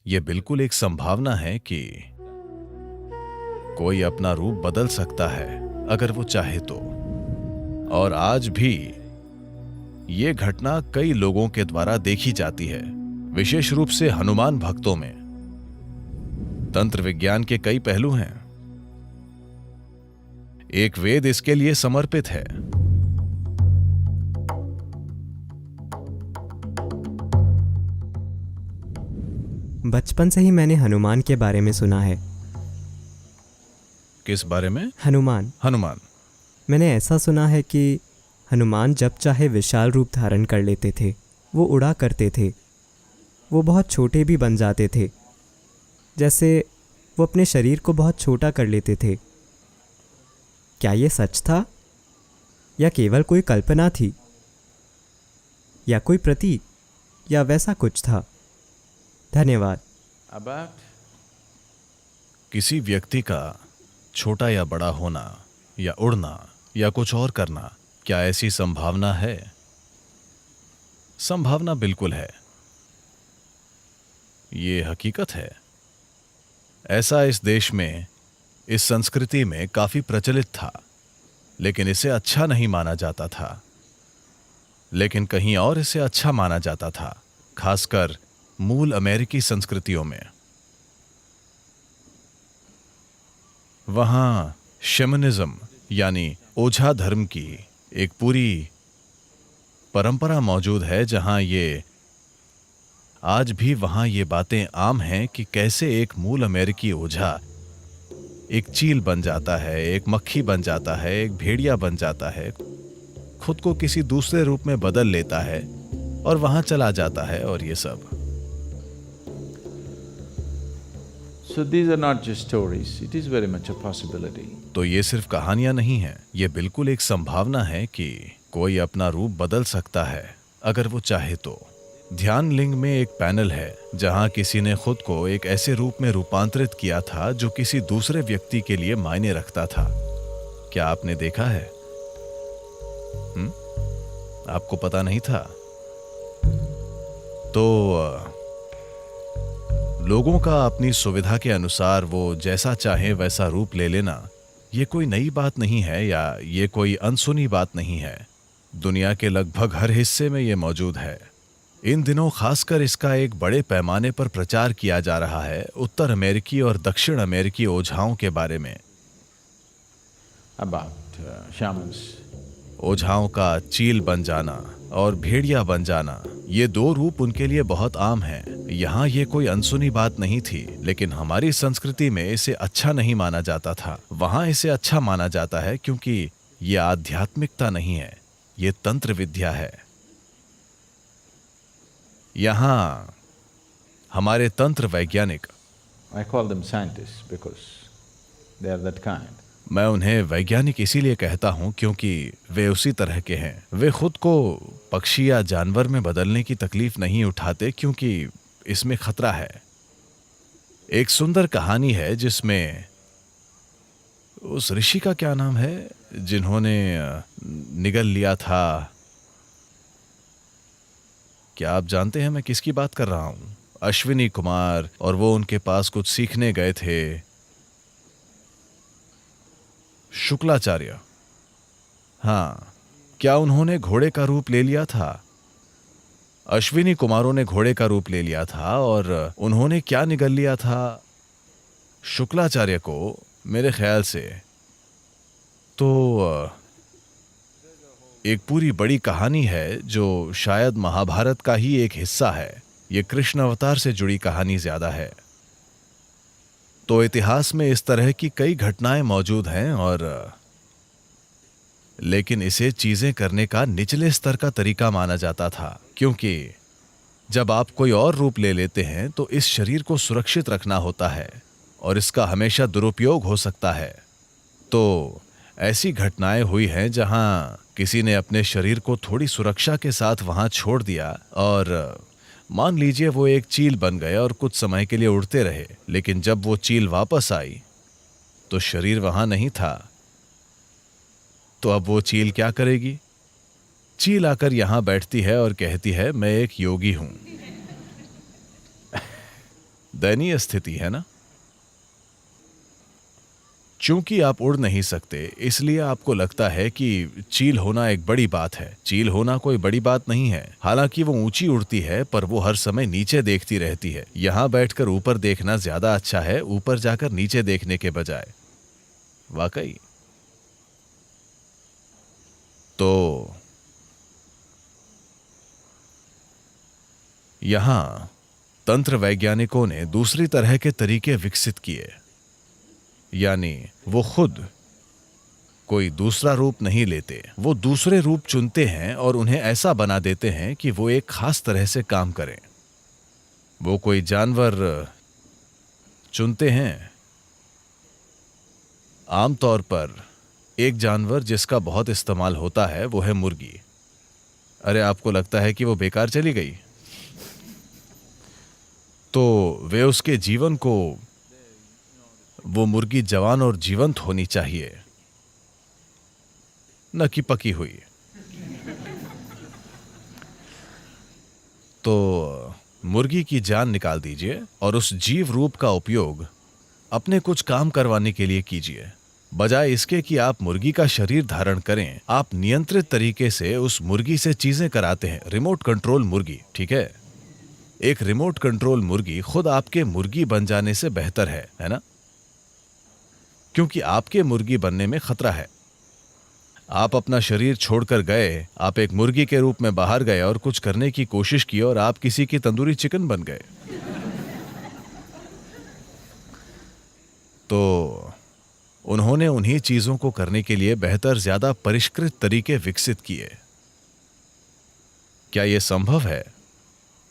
ये बिल्कुल एक संभावना है कि कोई अपना रूप बदल सकता है अगर वो चाहे तो। और आज भी ये घटना कई लोगों के द्वारा देखी जाती है, विशेष रूप से हनुमान भक्तों में। तंत्र विज्ञान के कई पहलू हैं। एक वेद इसके लिए समर्पित है। बचपन से ही मैंने हनुमान के बारे में सुना है। किस बारे में? हनुमान। हनुमान। मैंने ऐसा सुना है कि हनुमान जब चाहे विशाल रूप धारण कर लेते थे, वो उड़ा करते थे, वो बहुत छोटे भी बन जाते थे, जैसे वो अपने शरीर को बहुत छोटा कर लेते थे। क्या ये सच था या केवल कोई कल्पना थी, या कोई प्रतीक, या वैसा कुछ था? धन्यवाद। किसी व्यक्ति का छोटा या बड़ा होना या उड़ना या कुछ और करना, क्या ऐसी संभावना है? संभावना बिल्कुल है। ये हकीकत है। ऐसा इस देश में, इस संस्कृति में काफी प्रचलित था, लेकिन इसे अच्छा नहीं माना जाता था। लेकिन कहीं और इसे अच्छा माना जाता था, खासकर मूल अमेरिकी संस्कृतियों में। वहां शैमनिज्म यानी ओझा धर्म की एक पूरी परंपरा मौजूद है, जहां ये आज भी वहां ये बातें आम हैं कि कैसे एक मूल अमेरिकी ओझा एक चील बन जाता है, एक मक्खी बन जाता है, एक भेड़िया बन जाता है, खुद को किसी दूसरे रूप में बदल लेता है और वहां चला जाता है, और ये सब। So these are not just stories, it is very much a possibility. तो ये सिर्फ कहानियां नहीं हैं, ये बिल्कुल एक संभावना है कि कोई अपना रूप बदल सकता है अगर वो चाहे तो। ध्यान लिंग में एक पैनल है जहां किसी ने खुद को एक ऐसे रूप में रूपांतरित किया था जो किसी दूसरे व्यक्ति के लिए मायने रखता था। क्या आपने देखा है? आपको पता नहीं था? तो लोगों का अपनी सुविधा के अनुसार वो जैसा चाहे वैसा रूप ले लेना, ये कोई नई बात नहीं है या ये कोई अनसुनी बात नहीं है। दुनिया के लगभग हर हिस्से में ये मौजूद है। इन दिनों खासकर इसका एक बड़े पैमाने पर प्रचार किया जा रहा है उत्तर अमेरिकी और दक्षिण अमेरिकी ओझाओं के बारे में। About shamans. ओझाओं का चील बन जाना और भेड़िया बन जाना, ये दो रूप उनके लिए बहुत आम हैं। यहाँ ये कोई अनसुनी बात नहीं थी, लेकिन हमारी संस्कृति में इसे अच्छा नहीं माना जाता था। वहाँ इसे अच्छा माना जाता है क्योंकि ये आध्यात्मिकता नहीं है, ये तंत्र विद्या है। यहाँ हमारे तंत्र वैज्ञानिक, I call them scientists because they are that kind. मैं उन्हें वैज्ञानिक इसीलिए कहता हूं क्योंकि वे उसी तरह के हैं। वे खुद को पक्षी या जानवर में बदलने की तकलीफ नहीं उठाते क्योंकि इसमें खतरा है। एक सुंदर कहानी है जिसमें उस ऋषि का क्या नाम है जिन्होंने निगल लिया था? क्या आप जानते हैं मैं किसकी बात कर रहा हूं? अश्विनी कुमार, और वो उनके पास कुछ सीखने गए थे। शुक्लाचार्य। हाँ, क्या उन्होंने घोड़े का रूप ले लिया था? अश्विनी कुमारों ने घोड़े का रूप ले लिया था और उन्होंने क्या निगल लिया था? शुक्लाचार्य को, मेरे ख्याल से। तो एक पूरी बड़ी कहानी है जो शायद महाभारत का ही एक हिस्सा है। ये कृष्ण अवतार से जुड़ी कहानी ज्यादा है। तो इतिहास में इस तरह की कई घटनाएं मौजूद हैं, और लेकिन इसे चीजें करने का निचले स्तर का तरीका माना जाता था, क्योंकि जब आप कोई और रूप ले लेते हैं तो इस शरीर को सुरक्षित रखना होता है और इसका हमेशा दुरुपयोग हो सकता है। तो ऐसी घटनाएं हुई हैं जहां किसी ने अपने शरीर को थोड़ी सुरक्षा के साथ वहां छोड़ दिया, और मान लीजिए वो एक चील बन गए और कुछ समय के लिए उड़ते रहे, लेकिन जब वो चील वापस आई तो शरीर वहां नहीं था। तो अब वो चील क्या करेगी? चील आकर यहां बैठती है और कहती है, मैं एक योगी हूं। दयनीय स्थिति है ना। चूंकि आप उड़ नहीं सकते, इसलिए आपको लगता है कि चील होना एक बड़ी बात है। चील होना कोई बड़ी बात नहीं है। हालांकि वो ऊंची उड़ती है, पर वो हर समय नीचे देखती रहती है। यहां बैठकर ऊपर देखना ज्यादा अच्छा है, ऊपर जाकर नीचे देखने के बजाय। वाकई। तो यहां तंत्र वैज्ञानिकों ने दूसरी तरह के तरीके विकसित किए, यानी वो खुद कोई दूसरा रूप नहीं लेते, वो दूसरे रूप चुनते हैं और उन्हें ऐसा बना देते हैं कि वो एक खास तरह से काम करें। वो कोई जानवर चुनते हैं, आमतौर पर एक जानवर जिसका बहुत इस्तेमाल होता है वो है मुर्गी। अरे, आपको लगता है कि वो बेकार चली गई? तो वे उसके जीवन को, वो मुर्गी जवान और जीवंत होनी चाहिए, न कि पकी हुई। तो मुर्गी की जान निकाल दीजिए और उस जीव रूप का उपयोग अपने कुछ काम करवाने के लिए कीजिए। बजाय इसके कि आप मुर्गी का शरीर धारण करें, आप नियंत्रित तरीके से उस मुर्गी से चीजें कराते हैं। रिमोट कंट्रोल मुर्गी, ठीक है? एक रिमोट कंट्रोल मुर्गी खुद आपके मुर्गी बन जाने से बेहतर है ना? क्योंकि आपके मुर्गी बनने में खतरा है। आप अपना शरीर छोड़कर गए, आप एक मुर्गी के रूप में बाहर गए और कुछ करने की कोशिश की और आप किसी की तंदूरी चिकन बन गए। तो उन्होंने उन्हीं चीजों को करने के लिए बेहतर, ज्यादा परिष्कृत तरीके विकसित किए। क्या यह संभव है?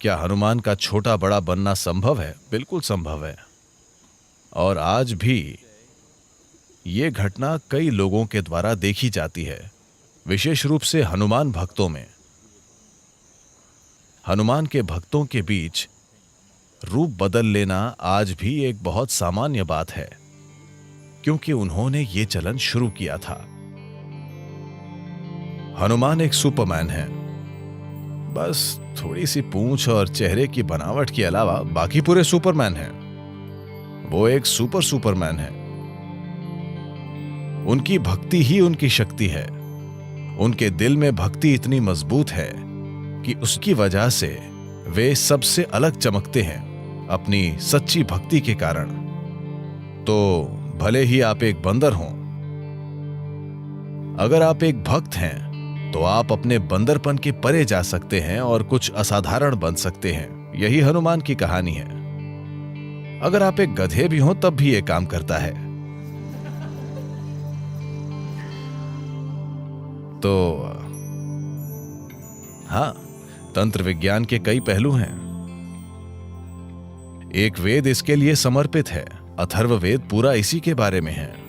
क्या हनुमान का छोटा बड़ा बनना संभव है? बिल्कुल संभव है। और आज भी यह घटना कई लोगों के द्वारा देखी जाती है, विशेष रूप से हनुमान भक्तों में। हनुमान के भक्तों के बीच रूप बदल लेना आज भी एक बहुत सामान्य बात है, क्योंकि उन्होंने ये चलन शुरू किया था। हनुमान एक सुपरमैन है। बस थोड़ी सी पूंछ और चेहरे की बनावट के अलावा बाकी पूरे सुपरमैन हैं। वो एक सुपरमैन है। उनकी भक्ति ही उनकी शक्ति है। उनके दिल में भक्ति इतनी मजबूत है कि उसकी वजह से वे सबसे अलग चमकते हैं, अपनी सच्ची भक्ति के कारण। तो भले ही आप एक बंदर हों, अगर आप एक भक्त हैं तो आप अपने बंदरपन के परे जा सकते हैं और कुछ असाधारण बन सकते हैं। यही हनुमान की कहानी है। अगर आप एक गधे भी हों तब भी यह काम करता है। तो हां, तंत्र विज्ञान के कई पहलू हैं। एक वेद इसके लिए समर्पित है। अथर्ववेद पूरा इसी के बारे में है।